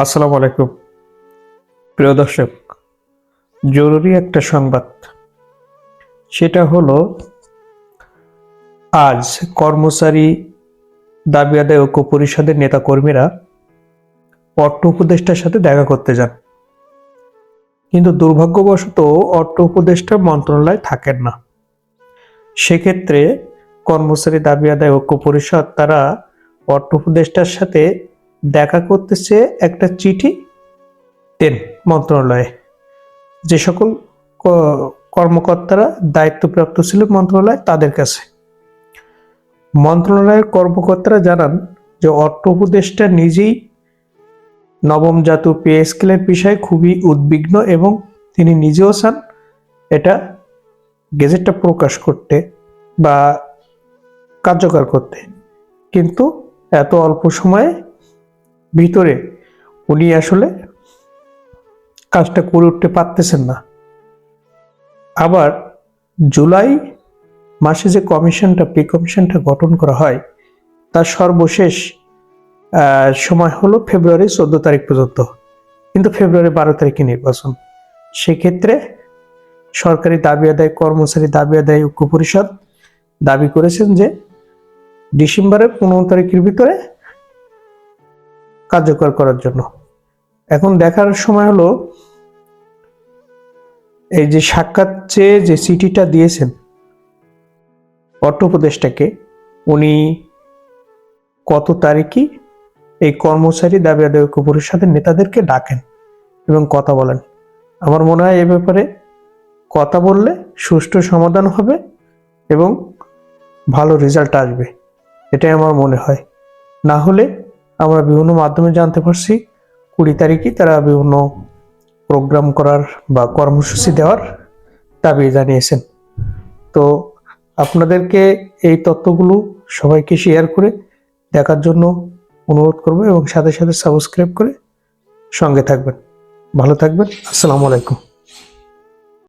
আসসালামু আলাইকুম প্রিয় দর্শক, জরুরি একটা সংবাদ। সেটা হলো, আজ কর্মচারী দাবি আদায় ঐক্য পরিষদের নেতাকর্মীরা অর্থ উপদেষ্টার সাথে দেখা করতে যান, কিন্তু দুর্ভাগ্যবশত অর্থ উপদেষ্টা মন্ত্রণালয়ে থাকেন না। সেক্ষেত্রে কর্মচারী দাবি আদায় ঐক্য পরিষদ তারা অর্থ উপদেষ্টার সাথে দেখা করতে চেয়ে একটা চিঠি দেন মন্ত্রণালয়ে। যে সকল কর্মকর্তারা দায়িত্বপ্রাপ্ত ছিল মন্ত্রণালয়, তাদের কাছে মন্ত্রণালয়ের কর্মকর্তারা জানান যে অর্থ উপদেষ্টা নিজেই নবম জাতীয় পে স্কেলের বিষয়ে খুবই উদ্বিগ্ন এবং তিনি নিজেও চান এটা গেজেটটা প্রকাশ করতে বা কার্যকর করতে, কিন্তু এত অল্প সময়ে ভিতরে উনি আসলে কাজটা করে উঠতে পারতেছেন না। আবার জুলাই মাসে যে প্রি কমিশনটা গঠন করা হয়, তার সর্বশেষ সময় হলো ফেব্রুয়ারি 14 তারিখ পর্যন্ত, কিন্তু ফেব্রুয়ারি 12 তারিখে নির্বাচন। সেক্ষেত্রে সরকারি দাবি আদায় কর্মচারী দাবি আদায় ঐক্য পরিষদ দাবি করেছেন যে ডিসেম্বরের 15 তারিখের ভিতরে কার্যকর করার জন্য। এখন দেখার সময় হলো, এই যে সাক্ষাৎ চেয়ে যে চিঠিটা দিয়েছেন অর্থ উপদেষ্টাকে, উনি কত তারিখই এই কর্মচারী দাবি আদায় ঐক্য পরিষদের নেতাদেরকে ডাকেন এবং কথা বলেন। আমার মনে হয় এ ব্যাপারে কথা বললে সুষ্ঠু সমাধান হবে এবং ভালো রেজাল্ট আসবে, এটাই আমার মনে হয়। না হলে আমরা বিভিন্ন মাধ্যমে জানতে পারছি 20 তারিখই তারা বিভিন্ন প্রোগ্রাম করার বা কর্মসূচি দেওয়ার দাবি জানিয়েছেন। তো আপনাদেরকে এই তথ্যগুলো সবাইকে শেয়ার করে দেখার জন্য অনুরোধ করব এবং সাথে সাথে সাবস্ক্রাইব করে সঙ্গে থাকবেন। ভালো থাকবেন। আসসালামু আলাইকুম।